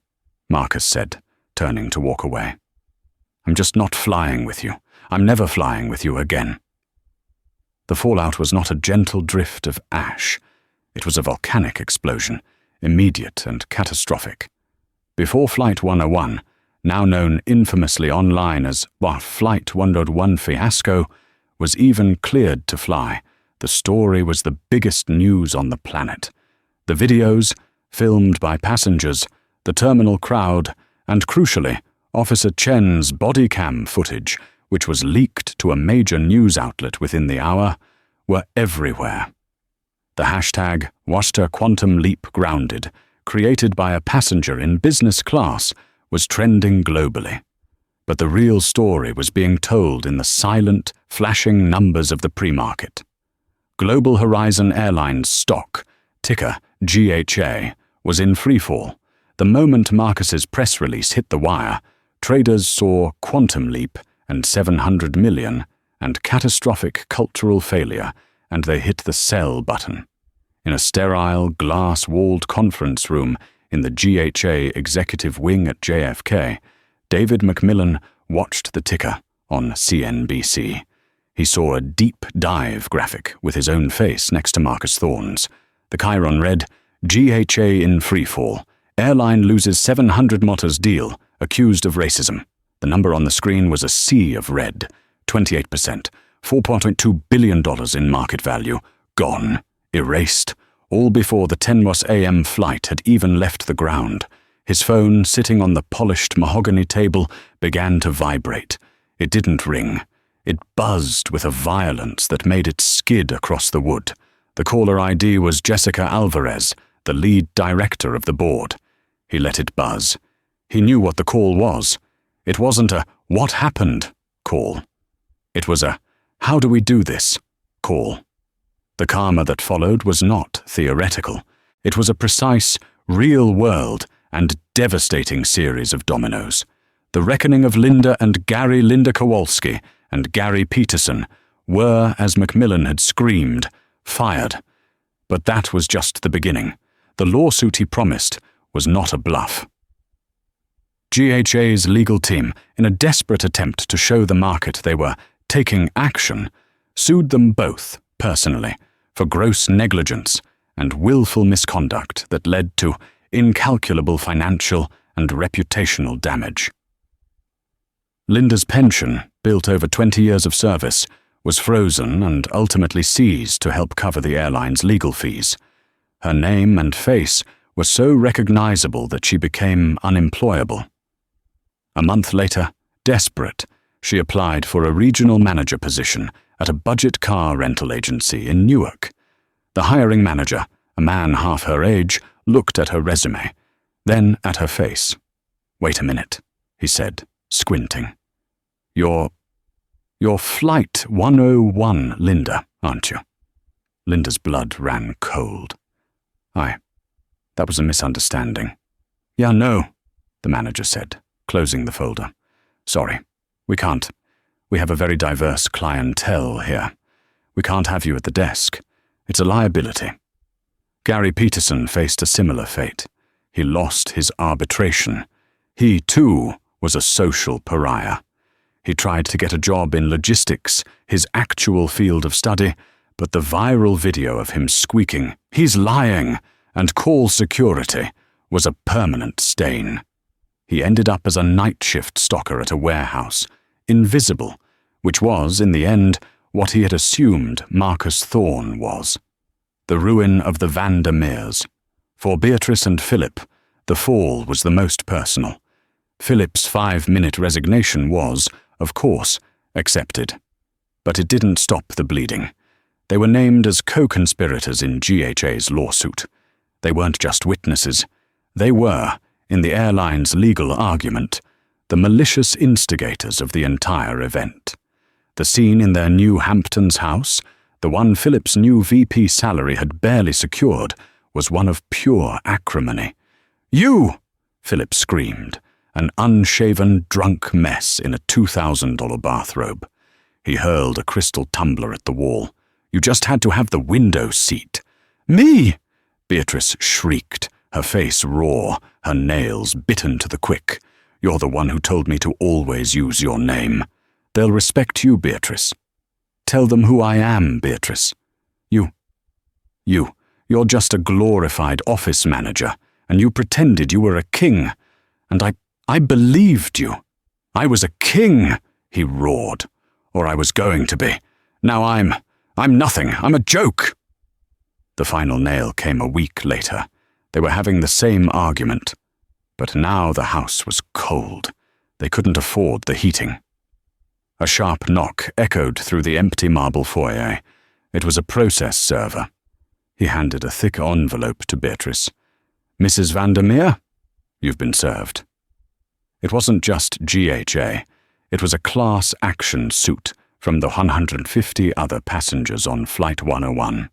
Speaker 1: Marcus said, turning to walk away. "I'm just not flying with you. I'm never flying with you again." The fallout was not a gentle drift of ash. It was a volcanic explosion, immediate and catastrophic. Before Flight 101, now known infamously online as Flight 101 fiasco, was even cleared to fly, the story was the biggest news on the planet. The videos, filmed by passengers, the terminal crowd, and crucially, Officer Chen's body cam footage, which was leaked to a major news outlet within the hour, were everywhere. The hashtag #WasTerQuantumLeap grounded, created by a passenger in business class, was trending globally. But the real story was being told in the silent, flashing numbers of the pre-market. Global Horizon Airlines stock, ticker GHA, was in freefall. The moment Marcus's press release hit the wire, traders saw Quantum Leap and $700 million and catastrophic cultural failure, and they hit the sell button. In a sterile, glass-walled conference room in the GHA executive wing at JFK, David Macmillan watched the ticker on CNBC. He saw a deep dive graphic with his own face next to Marcus Thorne's. The chyron read, "GHA in freefall. Airline loses $700 million deal accused of racism. The number on the screen was a sea of red. 28%, $4.2 billion in market value, gone, erased, all before the 10 a.m. flight had even left the ground. His phone, sitting on the polished mahogany table, began to vibrate. It didn't ring. It buzzed with a violence that made it skid across the wood. The caller ID was Jessica Alvarez, the lead director of the board. He let it buzz. He knew what the call was. It wasn't a "what happened" call. It was a "how do we do this" call. The karma that followed was not theoretical. It was a precise, real-world and devastating series of dominoes. The reckoning of Linda and Gary Linda Kowalski and Gary Peterson were, as Macmillan had screamed, fired. But that was just the beginning. The lawsuit he promised was not a bluff. GHA's legal team, in a desperate attempt to show the market they were taking action, sued them both personally for gross negligence and willful misconduct that led to incalculable financial and reputational damage. Linda's pension, built over 20 years of service, was frozen and ultimately seized to help cover the airline's legal fees. Her name and face were so recognizable that she became unemployable. A month later, desperate, she applied for a regional manager position at a budget car rental agency in Newark. The hiring manager, a man half her age, looked at her resume, then at her face. "Wait a minute," he said, squinting. You're Flight 101, Linda, aren't you?" Linda's blood ran cold. That was a misunderstanding." "Yeah, no," the manager said, closing the folder. "Sorry, we can't. We have a very diverse clientele here. We can't have you at the desk. It's a liability." Gary Peterson faced a similar fate. He lost his arbitration. He, too, was a social pariah. He tried to get a job in logistics, his actual field of study, but the viral video of him squeaking, "He's lying," and "call security," was a permanent stain. He ended up as a night shift stocker at a warehouse, invisible, which was, in the end, what he had assumed Marcus Thorne was. The ruin of the Vandermeers. For Beatrice and Philip, the fall was the most personal. Philip's 5-minute resignation was, of course, accepted. But it didn't stop the bleeding. They were named as co-conspirators in GHA's lawsuit. They weren't just witnesses. They were, in the airline's legal argument, the malicious instigators of the entire event. The scene in their New Hamptons house, the one Philip's new VP salary had barely secured, was one of pure acrimony. "You!" Philip screamed, an unshaven, drunk mess in a $2,000 bathrobe. He hurled a crystal tumbler at the wall. "You just had to have the window seat." "Me!" Beatrice shrieked, her face raw, her nails bitten to the quick. "You're the one who told me to always use your name. They'll respect you, Beatrice. Tell them who I am, Beatrice. You're just a glorified office manager, and you pretended you were a king. And I believed you. I was a king," he roared. "Or I was going to be. Now I'm nothing. I'm a joke." The final nail came a week later. They were having the same argument. But now the house was cold. They couldn't afford the heating. A sharp knock echoed through the empty marble foyer. It was a process server. He handed a thick envelope to Beatrice. "Mrs. Vandermeer, you've been served." It wasn't just GHA. It was a class action suit from the 150 other passengers on Flight 101,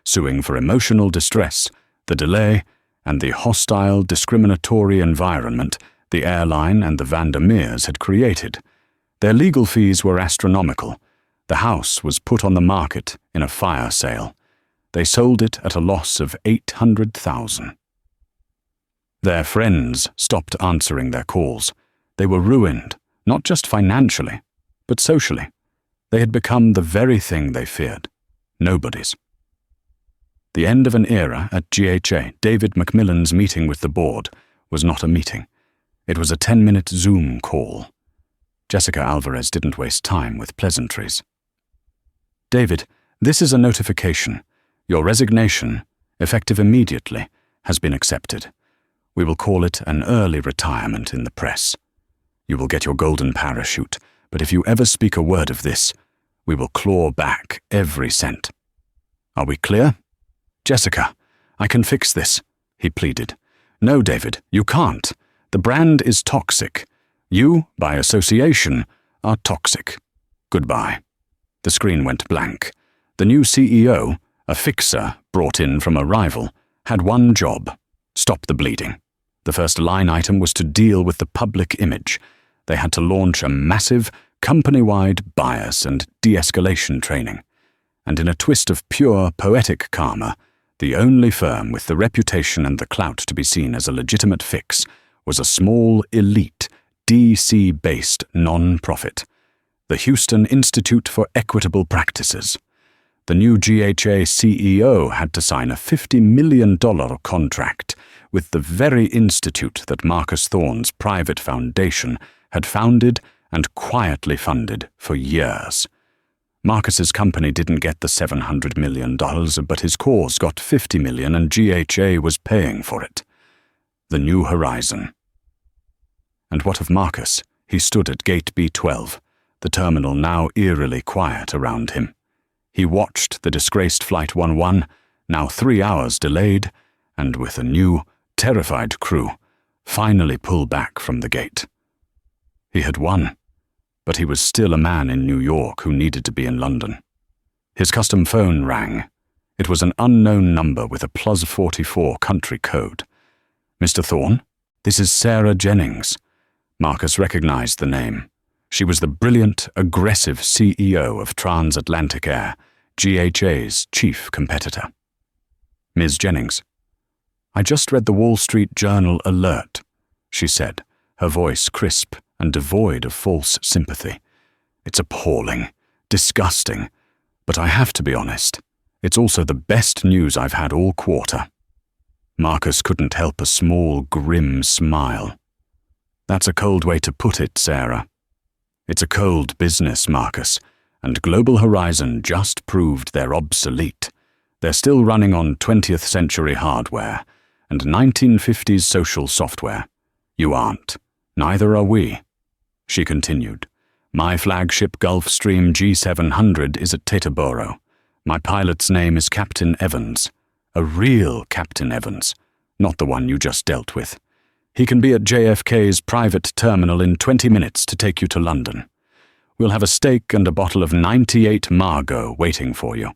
Speaker 1: suing for emotional distress, the delay, and the hostile, discriminatory environment the airline and the Vandermeers had created. Their legal fees were astronomical. The house was put on the market in a fire sale. They sold it at a loss of $800,000. Their friends stopped answering their calls. They were ruined, not just financially, but socially. They had become the very thing they feared, nobodies. The end of an era at GHA, David Macmillan's meeting with the board, was not a meeting. It was a 10-minute Zoom call. Jessica Alvarez didn't waste time with pleasantries. "David, this is a notification. Your resignation, effective immediately, has been accepted. We will call it an early retirement in the press. You will get your golden parachute, but if you ever speak a word of this, we will claw back every cent. Are we clear?" "Jessica, I can fix this," he pleaded. "No, David, you can't. The brand is toxic. You, by association, are toxic. Goodbye." The screen went blank. The new CEO, a fixer brought in from a rival, had one job: stop the bleeding. The first line item was to deal with the public image. They had to launch a massive, company-wide bias and de-escalation training. And in a twist of pure poetic karma, the only firm with the reputation and the clout to be seen as a legitimate fix was a small, elite, DC-based non-profit, the Houston Institute for Equitable Practices. The new GHA CEO had to sign a $50 million contract with the very institute that Marcus Thorne's private foundation had founded and quietly funded for years. Marcus's company didn't get the $700 million, but his cause got $50 million and GHA was paying for it. The New Horizon. And what of Marcus? He stood at gate B12, the terminal now eerily quiet around him. He watched the disgraced Flight 11, now 3 hours delayed, and with a new, terrified crew, finally pull back from the gate. He had won, but he was still a man in New York who needed to be in London. His custom phone rang. It was an unknown number with a +44 country code. "Mr. Thorne, this is Sarah Jennings." Marcus recognized the name. She was the brilliant, aggressive CEO of Transatlantic Air, GHA's chief competitor. "Ms. Jennings, I just read the Wall Street Journal alert," she said, her voice crisp and devoid of false sympathy. "It's appalling, disgusting, but I have to be honest, it's also the best news I've had all quarter." Marcus couldn't help a small, grim smile. "That's a cold way to put it, Sarah. It's a cold business, Marcus, and Global Horizon just proved they're obsolete. They're still running on 20th century hardware and 1950s social software. You aren't. Neither are we." She continued, "My flagship Gulfstream G700 is at Teterboro. My pilot's name is Captain Evans. A real Captain Evans, not the one you just dealt with. He can be at JFK's private terminal in 20 minutes to take you to London. We'll have a steak and a bottle of 98 Margot waiting for you."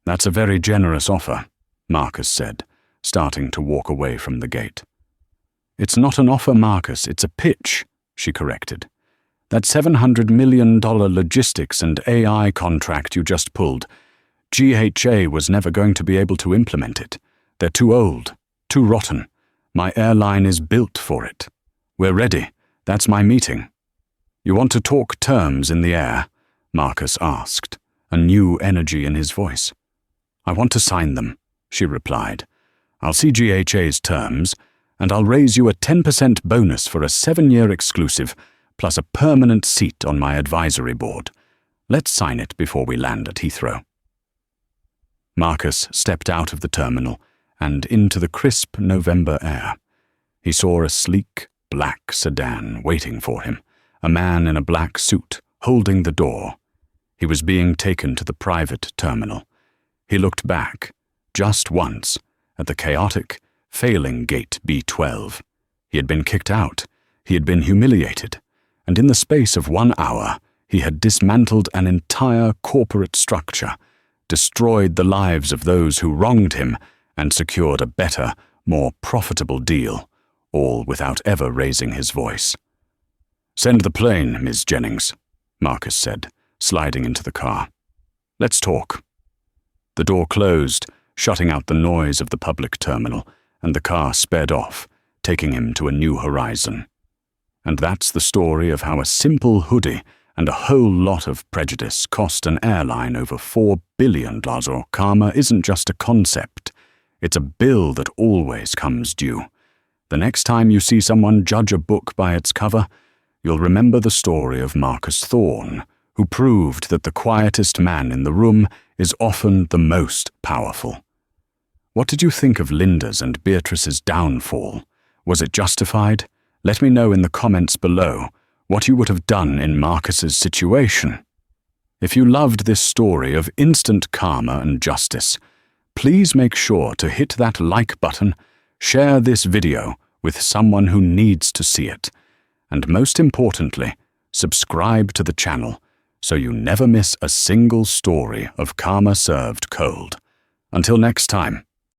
Speaker 1: "That's a very generous offer," Marcus said, starting to walk away from the gate. "It's not an offer, Marcus, it's a pitch," she corrected. "That $700 million logistics and AI contract you just pulled, GHA was never going to be able to implement it. They're too old, too rotten. My airline is built for it. We're ready. That's my meeting." "You want to talk terms in the air?" Marcus asked, a new energy in his voice. "I want to sign them," she replied. "I'll see GHA's terms, and I'll raise you a 10% bonus for a 7-year exclusive, plus a permanent seat on my advisory board. Let's sign it before we land at Heathrow." Marcus stepped out of the terminal and into the crisp November air. He saw a sleek, black sedan waiting for him, a man in a black suit holding the door. He was being taken to the private terminal. He looked back, just once, at the chaotic, failing gate B12. He had been kicked out. He had been humiliated. And in the space of 1 hour, he had dismantled an entire corporate structure, destroyed the lives of those who wronged him, and secured a better, more profitable deal, all without ever raising his voice. "Send the plane, Ms. Jennings," Marcus said, sliding into the car. "Let's talk." The door closed, shutting out the noise of the public terminal, and the car sped off, taking him to a new horizon. And that's the story of how a simple hoodie and a whole lot of prejudice cost an airline over $4 billion. Or karma isn't just a concept. It's a bill that always comes due. The next time you see someone judge a book by its cover, you'll remember the story of Marcus Thorne, who proved that the quietest man in the room is often the most powerful. What did you think of Linda's and Beatrice's downfall? Was it justified? Let me know in the comments below what you would have done in Marcus's situation. If you loved this story of instant karma and justice, please make sure to hit that like button, share this video with someone who needs to see it, and most importantly, subscribe to the channel so you never miss a single story of karma served cold. Until next time.